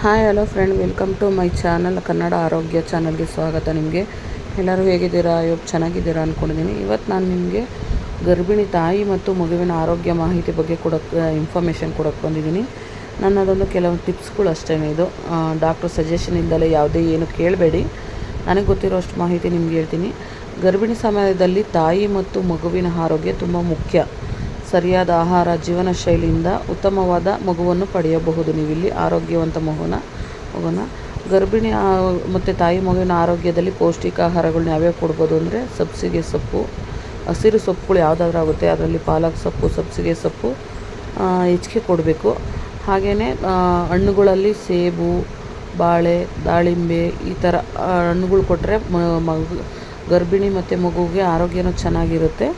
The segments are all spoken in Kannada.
Hi hello friend, welcome to my channel. Kannada ಆರೋಗ್ಯ ಚಾನಲ್ಗೆ ಸ್ವಾಗತ. ನಿಮಗೆ ಎಲ್ಲರೂ ಹೇಗಿದ್ದೀರಾ? ಚೆನ್ನಾಗಿದ್ದೀರಾ ಅಂದ್ಕೊಂಡಿದ್ದೀನಿ. ಇವತ್ತು ನಾನು ನಿಮಗೆ ಗರ್ಭಿಣಿ ತಾಯಿ ಮತ್ತು ಮಗುವಿನ ಆರೋಗ್ಯ ಮಾಹಿತಿ ಬಗ್ಗೆ ಇನ್ಫಾರ್ಮೇಷನ್ ಕೊಡೋಕ್ಕೆ ಬಂದಿದ್ದೀನಿ. ನನ್ನದೊಂದು ಕೆಲವು ಟಿಪ್ಸ್ಗಳು ಅಷ್ಟೇ. ಇದು ಡಾಕ್ಟರ್ ಸಜೆಷನ್ ಇಲ್ಲದೆ ಯಾವುದೇ ಏನು ಕೇಳಬೇಡಿ. ನನಗೆ ಗೊತ್ತಿರೋಷ್ಟು ಮಾಹಿತಿ ನಿಮ್ಗೆ ಹೇಳ್ತೀನಿ. ಗರ್ಭಿಣಿ ಸಮಯದಲ್ಲಿ ತಾಯಿ ಮತ್ತು ಮಗುವಿನ ಆರೋಗ್ಯ ತುಂಬ ಮುಖ್ಯ. ಸರಿಯಾದ ಆಹಾರ, ಜೀವನ ಶೈಲಿಯಿಂದ ಉತ್ತಮವಾದ ಮಗುವನ್ನು ಪಡೆಯಬಹುದು. ನೀವಿಲ್ಲಿ ಆರೋಗ್ಯವಂತ ಮಗುನ ಗರ್ಭಿಣಿ ಮತ್ತು ತಾಯಿ ಮಗುವಿನ ಆರೋಗ್ಯದಲ್ಲಿ ಪೌಷ್ಟಿಕ ಆಹಾರಗಳನ್ನ ಯಾವ್ಯಾವ ಕೊಡ್ಬೋದು ಅಂದರೆ, ಸಬ್ಸಿಗೆ ಸೊಪ್ಪು, ಹಸಿರು ಸೊಪ್ಪುಗಳು ಯಾವುದಾದ್ರೂ ಆಗುತ್ತೆ. ಅದರಲ್ಲಿ ಪಾಲಕ್ ಸೊಪ್ಪು, ಸಬ್ಸಿಗೆ ಸೊಪ್ಪು ಹೆಚ್ಚಿಗೆ ಕೊಡಬೇಕು. ಹಾಗೆಯೇ ಹಣ್ಣುಗಳಲ್ಲಿ ಸೇಬು, ಬಾಳೆ, ದಾಳಿಂಬೆ ಈ ಥರ ಹಣ್ಣುಗಳು ಕೊಟ್ಟರೆ ಗರ್ಭಿಣಿ ಮತ್ತು ಮಗುವಿಗೆ ಆರೋಗ್ಯನೂ ಚೆನ್ನಾಗಿರುತ್ತೆ.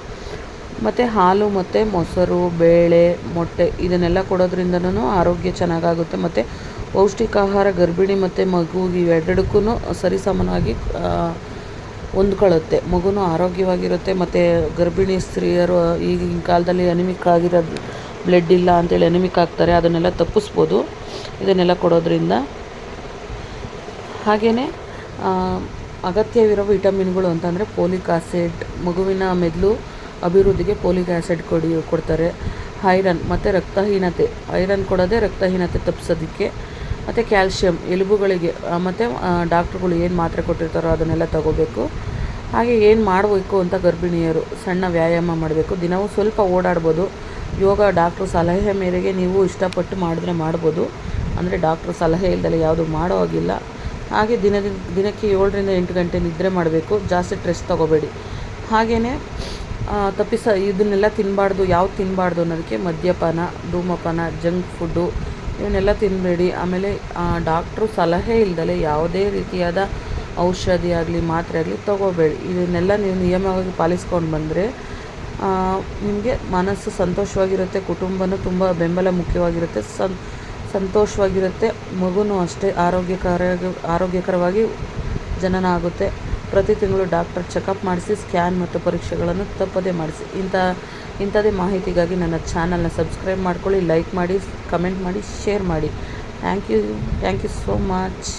ಮತ್ತು ಹಾಲು ಮತ್ತು ಮೊಸರು, ಬೇಳೆ, ಮೊಟ್ಟೆ ಇದನ್ನೆಲ್ಲ ಕೊಡೋದ್ರಿಂದನೂ ಆರೋಗ್ಯ ಚೆನ್ನಾಗಾಗುತ್ತೆ. ಮತ್ತು ಪೌಷ್ಟಿಕ ಆಹಾರ ಗರ್ಭಿಣಿ ಮತ್ತು ಮಗುವಿಗೆ ಇವೆರಡಕ್ಕೂ ಸರಿಸಮನಾಗಿ ಹೊಂದ್ಕೊಳ್ಳುತ್ತೆ. ಮಗುನೂ ಆರೋಗ್ಯವಾಗಿರುತ್ತೆ. ಮತ್ತು ಗರ್ಭಿಣಿ ಸ್ತ್ರೀಯರು ಈಗಿನ ಕಾಲದಲ್ಲಿ ಅನಿಮಿಕ್ ಆಗಿರೋದು, ಬ್ಲಡ್ ಇಲ್ಲ ಅಂತೇಳಿ ಅನಿಮಿಕ್ ಆಗ್ತಾರೆ. ಅದನ್ನೆಲ್ಲ ತಪ್ಪಿಸ್ಬೋದು ಇದನ್ನೆಲ್ಲ ಕೊಡೋದ್ರಿಂದ. ಹಾಗೆಯೇ ಅಗತ್ಯವಿರೋ ವಿಟಮಿನ್ಗಳು ಅಂತಂದರೆ ಫೋಲಿಕ್ ಆಸಿಡ್, ಮಗುವಿನ ಮೆದುಳು ಅಭಿವೃದ್ಧಿಗೆ ಫೋಲಿಕ್ ಆ್ಯಸಿಡ್ ಕೊಡ್ತಾರೆ. ಐರನ್ ಮತ್ತು ರಕ್ತಹೀನತೆ, ಐರನ್ ಕೊಡೋದೇ ರಕ್ತಹೀನತೆ ತಪ್ಪಿಸೋದಕ್ಕೆ. ಮತ್ತು ಕ್ಯಾಲ್ಶಿಯಂ ಎಲುಬುಗಳಿಗೆ. ಮತ್ತು ಡಾಕ್ಟ್ರುಗಳು ಏನು ಮಾತ್ರೆ ಕೊಟ್ಟಿರ್ತಾರೋ ಅದನ್ನೆಲ್ಲ ತಗೋಬೇಕು. ಹಾಗೆ ಏನು ಮಾಡಬೇಕು ಅಂತ ಗರ್ಭಿಣಿಯರು ಸಣ್ಣ ವ್ಯಾಯಾಮ ಮಾಡಬೇಕು. ದಿನವೂ ಸ್ವಲ್ಪ ಓಡಾಡ್ಬೋದು. ಯೋಗ ಡಾಕ್ಟ್ರು ಸಲಹೆ ಮೇರೆಗೆ ನೀವು ಇಷ್ಟಪಟ್ಟು ಮಾಡಿದ್ರೆ ಮಾಡ್ಬೋದು. ಅಂದರೆ ಡಾಕ್ಟ್ರು ಸಲಹೆ ಇಲ್ದಲೆ ಯಾವುದು ಮಾಡೋ ಹಾಗಿಲ್ಲ. ಹಾಗೆ ದಿನಕ್ಕೆ 7ರಿಂದ 8 ಗಂಟೆ ನಿದ್ರೆ ಮಾಡಬೇಕು. ಜಾಸ್ತಿ ಸ್ಟ್ರೆಸ್ ತೊಗೋಬೇಡಿ. ಹಾಗೆಯೇ ಇದನ್ನೆಲ್ಲ ತಿನ್ನಬಾರ್ದು. ಯಾವ್ದು ತಿನ್ನಬಾರ್ದು ಅನ್ನೋದಕ್ಕೆ ಮದ್ಯಪಾನ, ಧೂಮಪಾನ, ಜಂಕ್ ಫುಡ್ಡು ಇವನ್ನೆಲ್ಲ ತಿನ್ನಬೇಡಿ. ಆಮೇಲೆ ಡಾಕ್ಟ್ರು ಸಲಹೆ ಇಲ್ದಲೆ ಯಾವುದೇ ರೀತಿಯಾದ ಔಷಧಿ ಆಗಲಿ ಮಾತ್ರೆ ಆಗಲಿ ತೊಗೋಬೇಡಿ. ಇದನ್ನೆಲ್ಲ ನೀವು ನಿಯಮವಾಗಿ ಪಾಲಿಸ್ಕೊಂಡು ಬಂದರೆ ನಿಮಗೆ ಮನಸ್ಸು ಸಂತೋಷವಾಗಿರುತ್ತೆ. ಕುಟುಂಬನೂ ತುಂಬ ಬೆಂಬಲ ಮುಖ್ಯವಾಗಿರುತ್ತೆ. ಸಂತೋಷವಾಗಿರುತ್ತೆ. ಮಗುನೂ ಅಷ್ಟೇ ಆರೋಗ್ಯಕರವಾಗಿ ಜನನ ಆಗುತ್ತೆ. ಪ್ರತಿ ತಿಂಗಳು ಡಾಕ್ಟರ್ ಚೆಕಪ್ ಮಾಡಿಸಿ ಸ್ಕ್ಯಾನ್ ಮತ್ತು ಪರೀಕ್ಷೆಗಳನ್ನು ತಪ್ಪದೇ ಮಾಡಿಸಿ. ಇಂಥದೇ ಮಾಹಿತಿಗಾಗಿ ನನ್ನ ಚಾನಲ್ನ ಸಬ್ಸ್ಕ್ರೈಬ್ ಮಾಡ್ಕೊಳ್ಳಿ, ಲೈಕ್ ಮಾಡಿ, ಕಮೆಂಟ್ ಮಾಡಿ, ಶೇರ್ ಮಾಡಿ. Thank you so much.